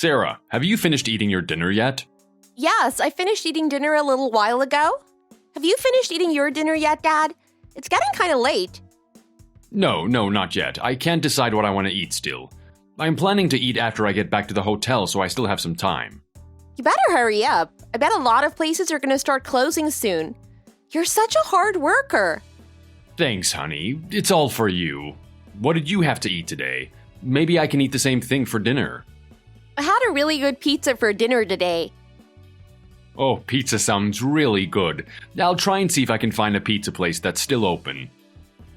Sarah, have you finished eating your dinner yet? Yes, I finished eating dinner a little while ago. Have you finished eating your dinner yet, Dad? It's getting kind of late. No, not yet. I can't decide what I want to eat still. I'm planning to eat after I get back to the hotel, so I still have some time. You better hurry up. I bet a lot of places are going to start closing soon. You're such a hard worker. Thanks, honey. It's all for you. What did you have to eat today? Maybe I can eat the same thing for dinner. I had a really good pizza for dinner today. Oh, pizza sounds really good. I'll try and see if I can find a pizza place that's still open.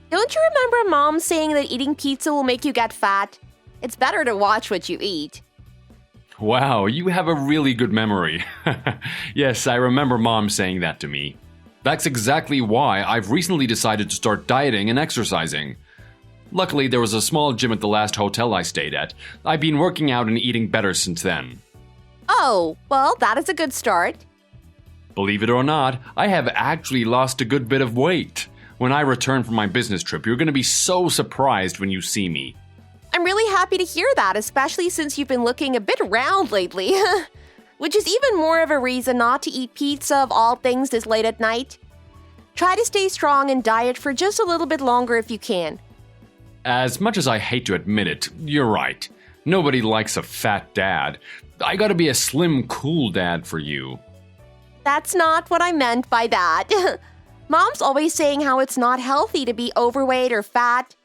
Don't you remember Mom saying that eating pizza will make you get fat? It's better to watch what you eat. Wow, you have a really good memory. Yes, I remember Mom saying that to me. That's exactly why I've recently decided to start dieting and exercising. Luckily, there was a small gym at the last hotel I stayed at. I've been working out and eating better since then. Oh, well, that is a good start. Believe it or not, I have actually lost a good bit of weight. When I return from my business trip, you're going to be so surprised when you see me. I'm really happy to hear that, especially since you've been looking a bit round lately. Which is even more of a reason not to eat pizza of all things this late at night. Try to stay strong and diet for just a little bit longer if you can. As much as I hate to admit it, you're right. Nobody likes a fat dad. I gotta be a slim, cool dad for you. That's not what I meant by that. Mom's always saying how it's not healthy to be overweight or fat.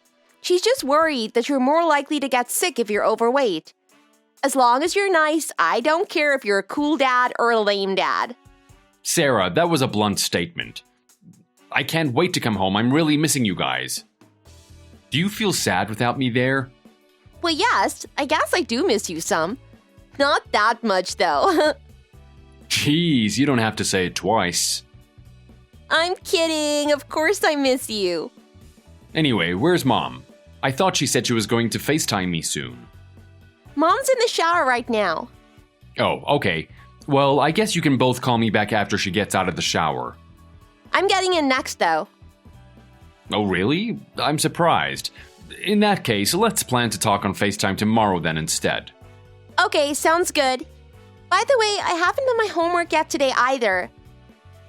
She's just worried that you're more likely to get sick if you're overweight. As long as you're nice, I don't care if you're a cool dad or a lame dad. Sarah, that was a blunt statement. I can't wait to come home. I'm really missing you guys. Do you feel sad without me there? Well, yes, I guess I do miss you some. Not that much, though. Jeez, you don't have to say it twice. I'm kidding. Of course I miss you. Anyway, where's Mom? I thought she said she was going to FaceTime me soon. Mom's in the shower right now. Oh, okay. Well, I guess you can both call me back after she gets out of the shower. I'm getting in next, though. Oh, really? I'm surprised. In that case, let's plan to talk on FaceTime tomorrow then instead. Okay, sounds good. By the way, I haven't done my homework yet today either.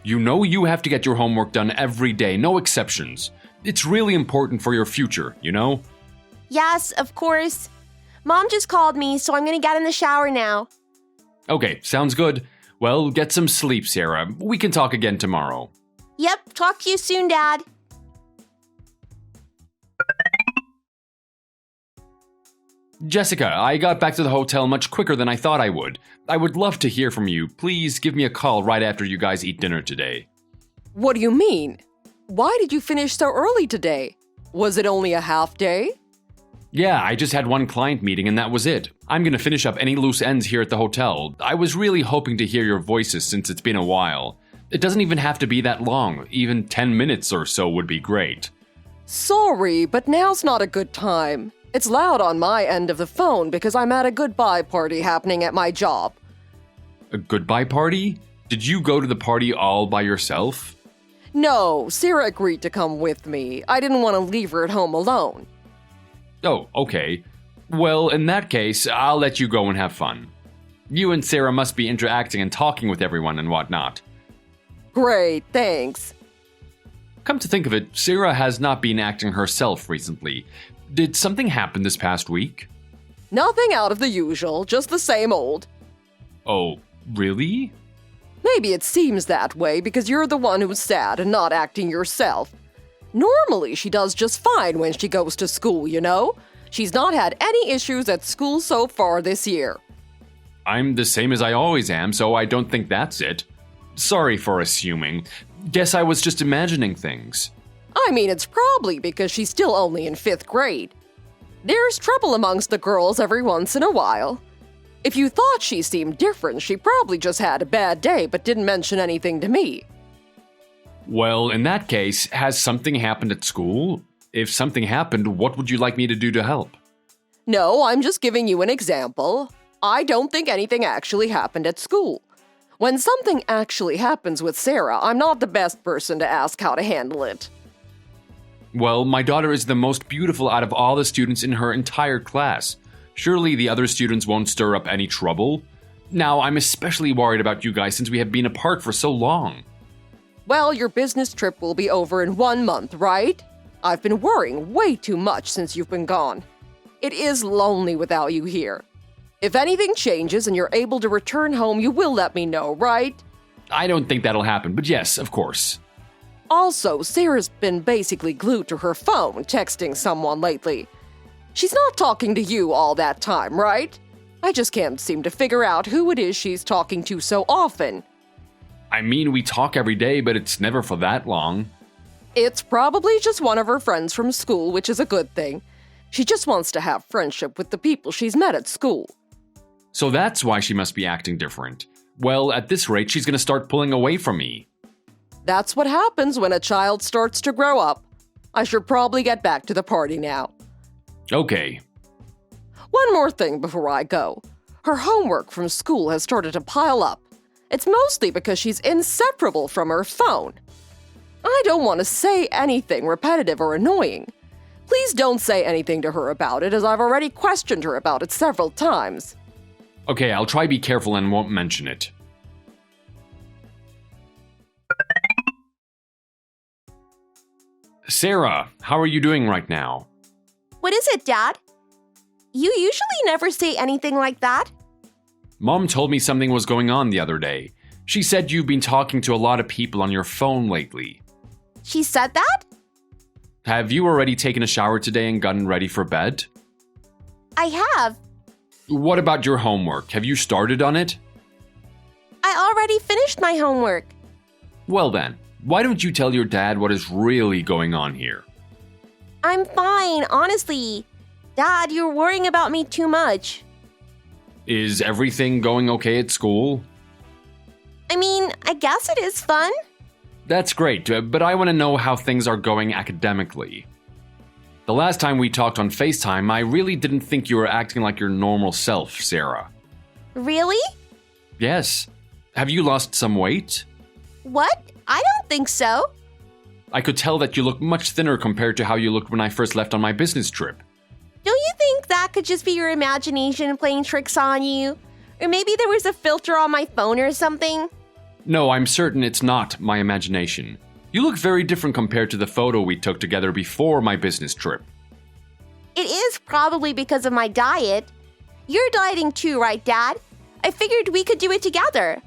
You know you have to get your homework done every day, no exceptions. It's really important for your future, you know? Yes, of course. Mom just called me, so I'm gonna get in the shower now. Okay, sounds good. Well, get some sleep, Sarah. We can talk again tomorrow. Yep, talk to you soon, Dad. Jessica, I got back to the hotel much quicker than I thought I would. I would love to hear from you. Please give me a call right after you guys eat dinner today. What do you mean? Why did you finish so early today? Was it only a half day? Yeah, I just had one client meeting and that was it. I'm gonna finish up any loose ends here at the hotel. I was really hoping to hear your voices since it's been a while. It doesn't even have to be that long. Even 10 minutes or so would be great. Sorry, but now's not a good time. It's loud on my end of the phone because I'm at a goodbye party happening at my job. A goodbye party? Did you go to the party all by yourself? No, Sarah agreed to come with me. I didn't want to leave her at home alone. Oh, okay. Well, in that case, I'll let you go and have fun. You and Sarah must be interacting and talking with everyone and whatnot. Great, thanks. Come to think of it, Sarah has not been acting herself recently. Did something happen this past week? Nothing out of the usual, just the same old. Oh, really? Maybe it seems that way because you're the one who's sad and not acting yourself. Normally, she does just fine when she goes to school, you know? She's not had any issues at school so far this year. I'm the same as I always am, so I don't think that's it. Sorry for assuming. Guess I was just imagining things. I mean, it's probably because she's still only in 5th grade. There's trouble amongst the girls every once in a while. If you thought she seemed different, she probably just had a bad day but didn't mention anything to me. Well, in that case, has something happened at school? If something happened, what would you like me to do to help? No, I'm just giving you an example. I don't think anything actually happened at school. When something actually happens with Sarah, I'm not the best person to ask how to handle it. Well, my daughter is the most beautiful out of all the students in her entire class. Surely the other students won't stir up any trouble? Now, I'm especially worried about you guys since we have been apart for so long. Well, your business trip will be over in 1 month, right? I've been worrying way too much since you've been gone. It is lonely without you here. If anything changes and you're able to return home, you will let me know, right? I don't think that'll happen, but yes, of course. Also, Sarah's been basically glued to her phone texting someone lately. She's not talking to you all that time, right? I just can't seem to figure out who it is she's talking to so often. I mean, we talk every day, but it's never for that long. It's probably just one of her friends from school, which is a good thing. She just wants to have friendship with the people she's met at school. So that's why she must be acting different. Well, at this rate, she's gonna start pulling away from me. That's what happens when a child starts to grow up. I should probably get back to the party now. Okay. One more thing before I go. Her homework from school has started to pile up. It's mostly because she's inseparable from her phone. I don't want to say anything repetitive or annoying. Please don't say anything to her about it, as I've already questioned her about it several times. Okay, I'll try be careful and won't mention it. Sarah, how are you doing right now? What is it, Dad? You usually never say anything like that. Mom told me something was going on the other day. She said you've been talking to a lot of people on your phone lately. She said that? Have you already taken a shower today and gotten ready for bed? I have. What about your homework? Have you started on it? I already finished my homework. Well then, why don't you tell your dad what is really going on here? I'm fine, honestly. Dad, you're worrying about me too much. Is everything going okay at school? I mean, I guess it is fun. That's great, but I want to know how things are going academically. The last time we talked on FaceTime, I really didn't think you were acting like your normal self, Sarah. Really? Yes. Have you lost some weight? What? I don't think so. I could tell that you look much thinner compared to how you looked when I first left on my business trip. Don't you think that could just be your imagination playing tricks on you? Or maybe there was a filter on my phone or something? No, I'm certain it's not my imagination. You look very different compared to the photo we took together before my business trip. It is probably because of my diet. You're dieting too, right, Dad? I figured we could do it together.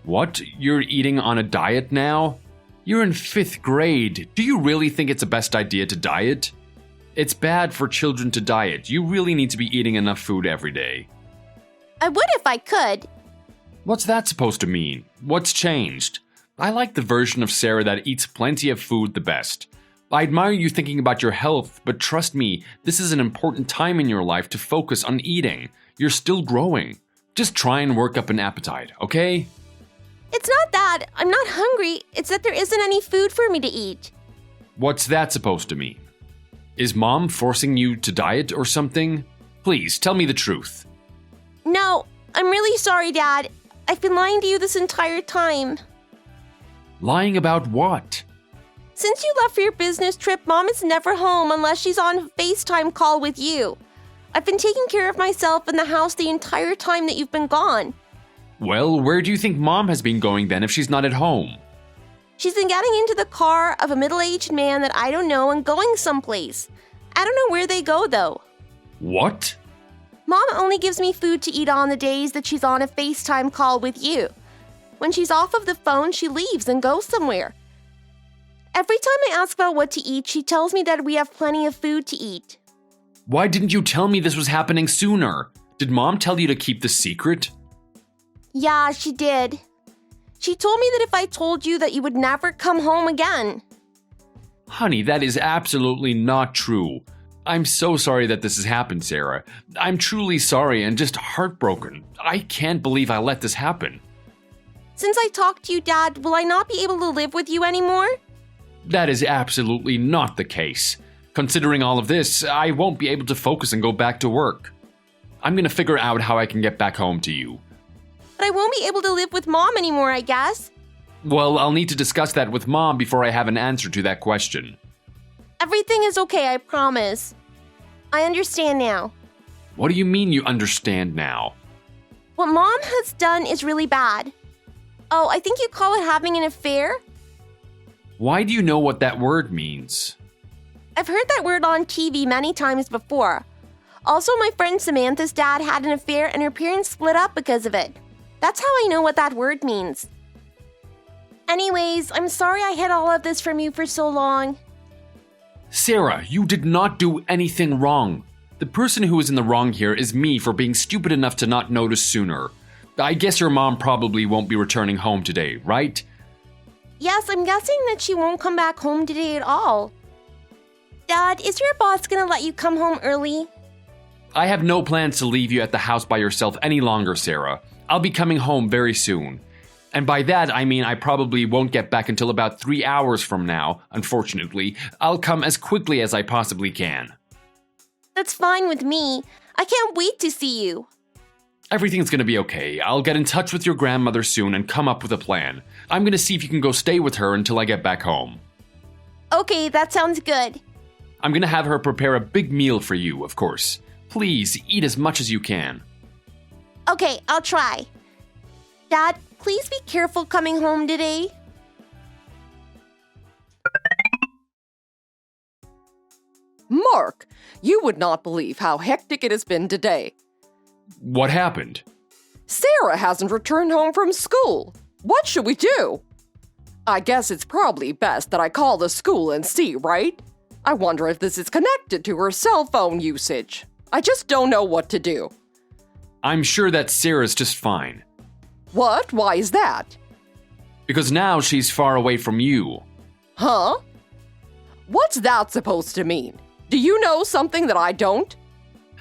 What? You're eating on a diet now? You're in 5th grade. Do you really think it's the best idea to diet? It's bad for children to diet. You really need to be eating enough food every day. I would if I could. What's that supposed to mean? What's changed? I like the version of Sarah that eats plenty of food the best. I admire you thinking about your health, but trust me, this is an important time in your life to focus on eating. You're still growing. Just try and work up an appetite, okay? It's not that. I'm not hungry. It's that there isn't any food for me to eat. What's that supposed to mean? Is Mom forcing you to diet or something? Please, tell me the truth. No, I'm really sorry, Dad. I've been lying to you this entire time. Lying about what? Since you left for your business trip, Mom is never home unless she's on a FaceTime call with you. I've been taking care of myself in the house the entire time that you've been gone. Well, where do you think Mom has been going then if she's not at home? She's been getting into the car of a middle-aged man that I don't know and going someplace. I don't know where they go, though. What? Mom only gives me food to eat on the days that she's on a FaceTime call with you. When she's off of the phone, she leaves and goes somewhere. Every time I ask about what to eat, she tells me that we have plenty of food to eat. Why didn't you tell me this was happening sooner? Did Mom tell you to keep the secret? Yeah, she did. She told me that if I told you that you would never come home again. Honey, that is absolutely not true. I'm so sorry that this has happened, Sarah. I'm truly sorry and just heartbroken. I can't believe I let this happen. Since I talked to you, Dad, will I not be able to live with you anymore? That is absolutely not the case. Considering all of this, I won't be able to focus and go back to work. I'm gonna figure out how I can get back home to you. But I won't be able to live with Mom anymore, I guess. Well, I'll need to discuss that with Mom before I have an answer to that question. Everything is okay, I promise. I understand now. What do you mean you understand now? What Mom has done is really bad. Oh, I think you call it having an affair? Why do you know what that word means? I've heard that word on TV many times before. Also, my friend Samantha's dad had an affair and her parents split up because of it. That's how I know what that word means. Anyways, I'm sorry I hid all of this from you for so long. Sarah, you did not do anything wrong. The person who is in the wrong here is me for being stupid enough to not notice sooner. I guess your mom probably won't be returning home today, right? Yes, I'm guessing that she won't come back home today at all. Dad, is your boss gonna let you come home early? I have no plans to leave you at the house by yourself any longer, Sarah. I'll be coming home very soon. And by that, I mean I probably won't get back until about 3 hours from now, unfortunately. I'll come as quickly as I possibly can. That's fine with me. I can't wait to see you. Everything's gonna be okay. I'll get in touch with your grandmother soon and come up with a plan. I'm gonna see if you can go stay with her until I get back home. Okay, that sounds good. I'm gonna have her prepare a big meal for you, of course. Please, eat as much as you can. Okay, I'll try. Dad, please be careful coming home today. Mark, you would not believe how hectic it has been today. What happened? Sarah hasn't returned home from school. What should we do? I guess it's probably best that I call the school and see, right? I wonder if this is connected to her cell phone usage. I just don't know what to do. I'm sure that Sarah's just fine. What? Why is that? Because now she's far away from you. Huh? What's that supposed to mean? Do you know something that I don't?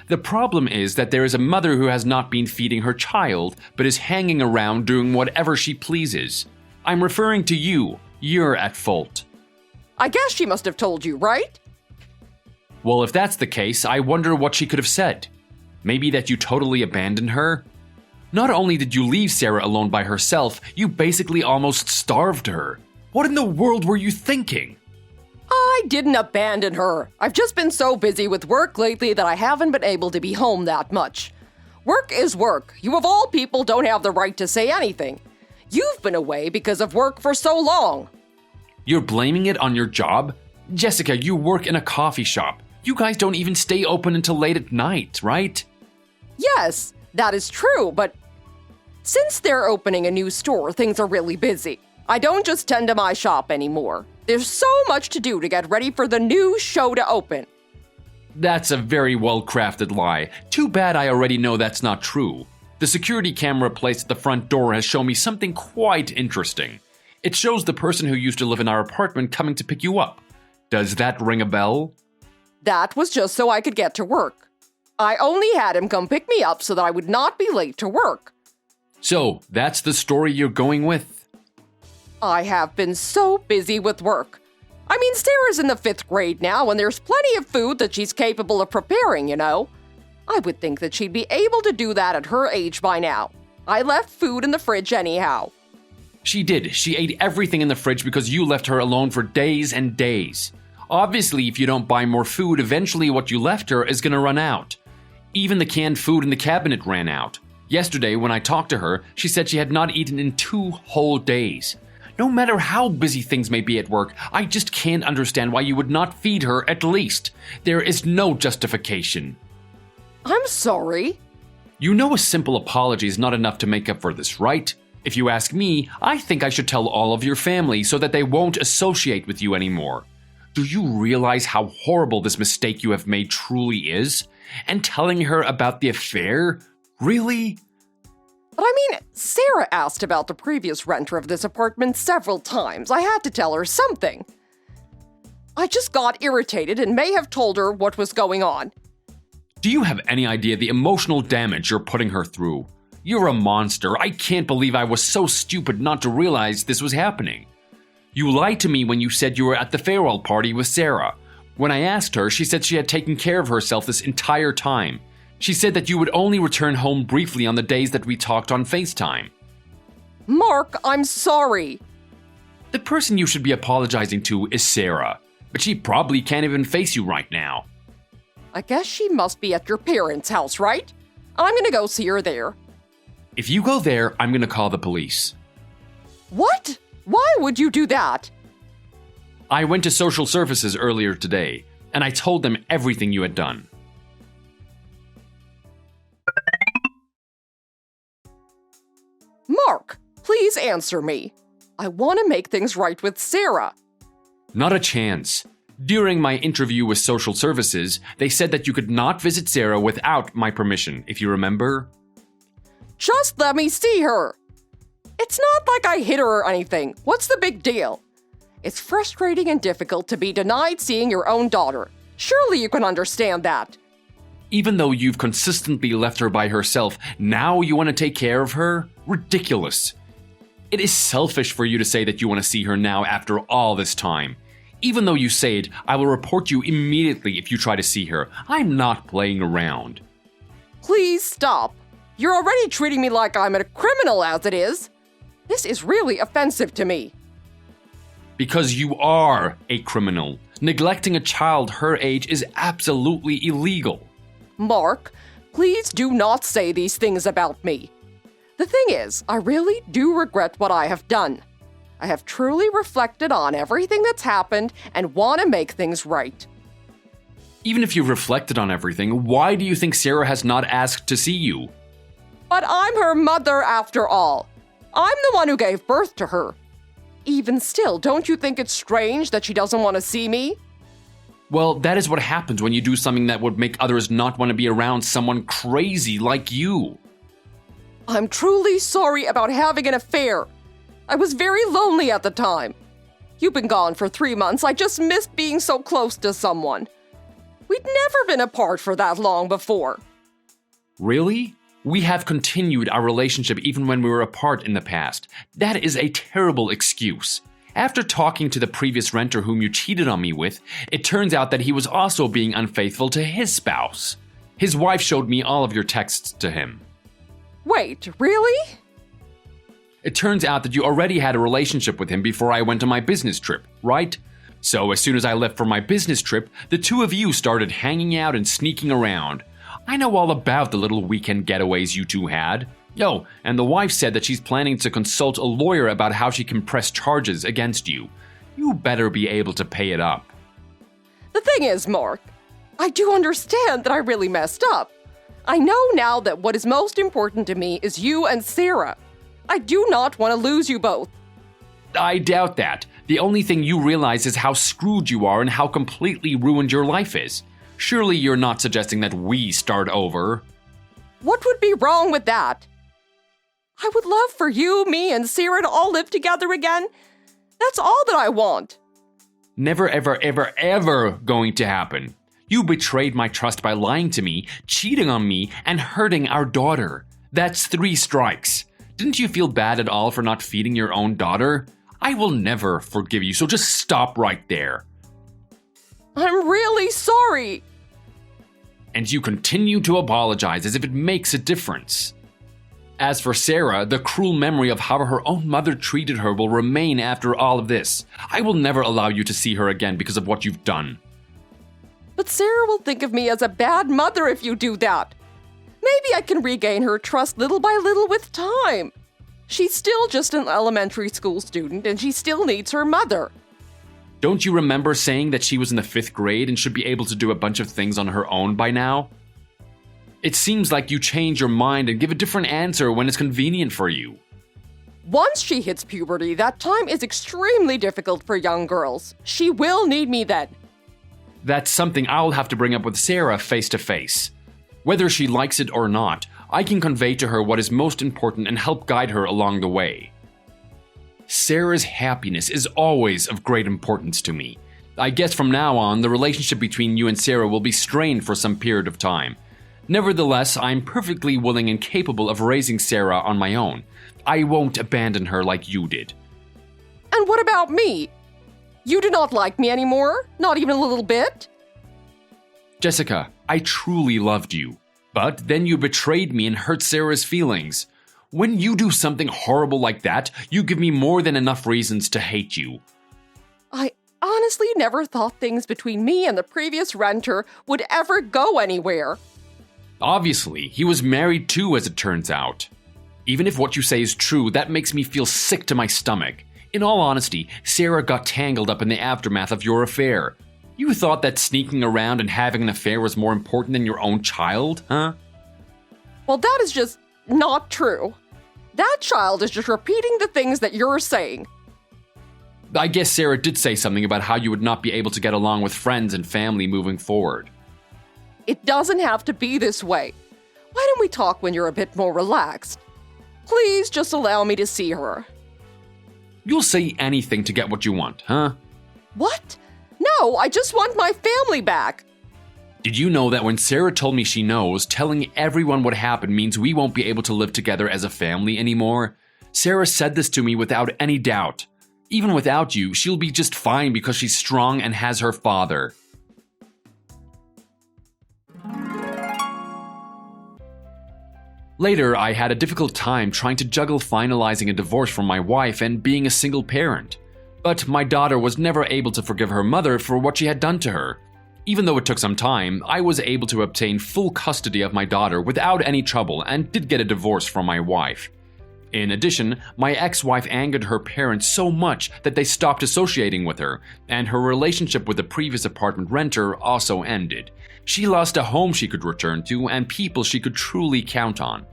The problem is that there is a mother who has not been feeding her child, but is hanging around doing whatever she pleases. I'm referring to you. You're at fault. I guess she must have told you, right? Well, if that's the case, I wonder what she could have said. Maybe that you totally abandoned her? Not only did you leave Sarah alone by herself, you basically almost starved her. What in the world were you thinking? I didn't abandon her. I've just been so busy with work lately that I haven't been able to be home that much. Work is work. You of all people don't have the right to say anything. You've been away because of work for so long. You're blaming it on your job? Jessica, you work in a coffee shop. You guys don't even stay open until late at night, right? Yes, that is true, but since they're opening a new store, things are really busy. I don't just tend to my shop anymore. There's so much to do to get ready for the new show to open. That's a very well-crafted lie. Too bad I already know that's not true. The security camera placed at the front door has shown me something quite interesting. It shows the person who used to live in our apartment coming to pick you up. Does that ring a bell? That was just so I could get to work. I only had him come pick me up so that I would not be late to work. So, that's the story you're going with? I have been so busy with work. I mean, Sarah's in the 5th grade now, and there's plenty of food that she's capable of preparing, you know. I would think that she'd be able to do that at her age by now. I left food in the fridge anyhow. She did. She ate everything in the fridge because you left her alone for days and days. Obviously, if you don't buy more food, eventually what you left her is gonna run out. Even the canned food in the cabinet ran out. Yesterday, when I talked to her, she said she had not eaten in 2 whole days. No matter how busy things may be at work, I just can't understand why you would not feed her at least. There is no justification. I'm sorry. You know a simple apology is not enough to make up for this, right? If you ask me, I think I should tell all of your family so that they won't associate with you anymore. Do you realize how horrible this mistake you have made truly is? And telling her about the affair? Really? But I mean, Sarah asked about the previous renter of this apartment several times. I had to tell her something. I just got irritated and may have told her what was going on. Do you have any idea the emotional damage you're putting her through? You're a monster. I can't believe I was so stupid not to realize this was happening. You lied to me when you said you were at the farewell party with Sarah. When I asked her, she said she had taken care of herself this entire time. She said that you would only return home briefly on the days that we talked on FaceTime. Mark, I'm sorry. The person you should be apologizing to is Sarah, but she probably can't even face you right now. I guess she must be at your parents' house, right? I'm gonna go see her there. If you go there, I'm gonna call the police. What? Why would you do that? I went to social services earlier today, and I told them everything you had done. Mark, please answer me. I want to make things right with Sarah. Not a chance. During my interview with social services, they said that you could not visit Sarah without my permission, if you remember. Just let me see her. It's not like I hit her or anything. What's the big deal? It's frustrating and difficult to be denied seeing your own daughter. Surely you can understand that. Even though you've consistently left her by herself, now you want to take care of her? Ridiculous. It is selfish for you to say that you want to see her now after all this time. Even though you say it, I will report you immediately if you try to see her. I'm not playing around. Please stop. You're already treating me like I'm a criminal as it is. This is really offensive to me. Because you are a criminal. Neglecting a child her age is absolutely illegal. Mark, please do not say these things about me. The thing is, I really do regret what I have done. I have truly reflected on everything that's happened and want to make things right. Even if you've reflected on everything, why do you think Sarah has not asked to see you? But I'm her mother after all. I'm the one who gave birth to her. Even still, don't you think it's strange that she doesn't want to see me? Well, that is what happens when you do something that would make others not want to be around someone crazy like you. I'm truly sorry about having an affair. I was very lonely at the time. You've been gone for 3 months. I just missed being so close to someone. We'd never been apart for that long before. Really? We have continued our relationship even when we were apart in the past. That is a terrible excuse. After talking to the previous renter whom you cheated on me with, it turns out that he was also being unfaithful to his spouse. His wife showed me all of your texts to him. Wait, really? It turns out that you already had a relationship with him before I went on my business trip, right? So as soon as I left for my business trip, the two of you started hanging out and sneaking around. I know all about the little weekend getaways you two had. Yo, and the wife said that she's planning to consult a lawyer about how she can press charges against you. You better be able to pay it up. The thing is, Mark, I do understand that I really messed up. I know now that what is most important to me is you and Sarah. I do not want to lose you both. I doubt that. The only thing you realize is how screwed you are and how completely ruined your life is. Surely you're not suggesting that we start over. What would be wrong with that? I would love for you, me, and Sarah to all live together again. That's all that I want. Never, ever, ever, ever going to happen. You betrayed my trust by lying to me, cheating on me, and hurting our daughter. That's 3 strikes. Didn't you feel bad at all for not feeding your own daughter? I will never forgive you, so just stop right there. I'm really sorry. And you continue to apologize as if it makes a difference. As for Sarah, the cruel memory of how her own mother treated her will remain after all of this. I will never allow you to see her again because of what you've done. But Sarah will think of me as a bad mother if you do that. Maybe I can regain her trust little by little with time. She's still just an elementary school student and she still needs her mother. Don't you remember saying that she was in the 5th grade and should be able to do a bunch of things on her own by now? It seems like you change your mind and give a different answer when it's convenient for you. Once she hits puberty, that time is extremely difficult for young girls. She will need me then. That's something I'll have to bring up with Sarah face to face. Whether she likes it or not, I can convey to her what is most important and help guide her along the way. Sarah's happiness is always of great importance to me. I guess from now on, the relationship between you and Sarah will be strained for some period of time. Nevertheless, I'm perfectly willing and capable of raising Sarah on my own. I won't abandon her like you did. And what about me? You do not like me anymore? Not even a little bit? Jessica, I truly loved you. But then you betrayed me and hurt Sarah's feelings. When you do something horrible like that, you give me more than enough reasons to hate you. I honestly never thought things between me and the previous renter would ever go anywhere. Obviously, he was married too, as it turns out. Even if what you say is true, that makes me feel sick to my stomach. In all honesty, Sarah got tangled up in the aftermath of your affair. You thought that sneaking around and having an affair was more important than your own child, huh? Well, that is just not true. That child is just repeating the things that you're saying. I guess Sarah did say something about how you would not be able to get along with friends and family moving forward. It doesn't have to be this way. Why don't we talk when you're a bit more relaxed? Please just allow me to see her. You'll say anything to get what you want, huh? What? No, I just want my family back. Did you know that when Sarah told me she knows, telling everyone what happened means we won't be able to live together as a family anymore? Sarah said this to me without any doubt. Even without you, she'll be just fine because she's strong and has her father. Later, I had a difficult time trying to juggle finalizing a divorce from my wife and being a single parent. But my daughter was never able to forgive her mother for what she had done to her. Even though it took some time, I was able to obtain full custody of my daughter without any trouble and did get a divorce from my wife. In addition, my ex-wife angered her parents so much that they stopped associating with her, and her relationship with the previous apartment renter also ended. She lost a home she could return to and people she could truly count on.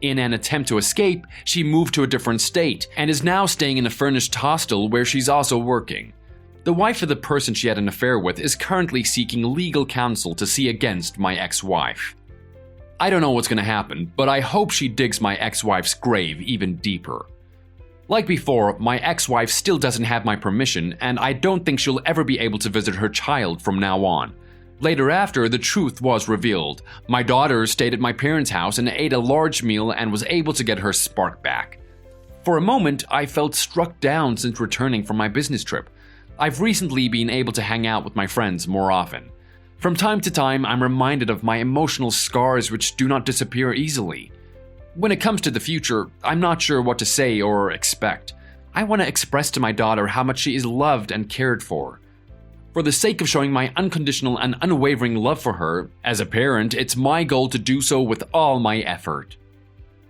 In an attempt to escape, she moved to a different state and is now staying in a furnished hostel where she's also working. The wife of the person she had an affair with is currently seeking legal counsel to see against my ex-wife. I don't know what's going to happen, but I hope she digs my ex-wife's grave even deeper. Like before, my ex-wife still doesn't have my permission, and I don't think she'll ever be able to visit her child from now on. Later after, the truth was revealed. My daughter stayed at my parents' house and ate a large meal and was able to get her spark back. For a moment, I felt struck down since returning from my business trip. I've recently been able to hang out with my friends more often. From time to time, I'm reminded of my emotional scars which do not disappear easily. When it comes to the future, I'm not sure what to say or expect. I want to express to my daughter how much she is loved and cared for. For the sake of showing my unconditional and unwavering love for her, as a parent, it's my goal to do so with all my effort.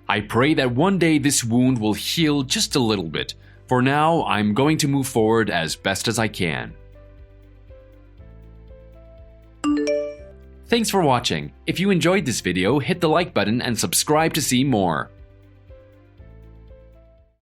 I pray that one day this wound will heal just a little bit. For now, I'm going to move forward as best as I can. Thanks for watching. If you enjoyed this video, hit the like button and subscribe to see more.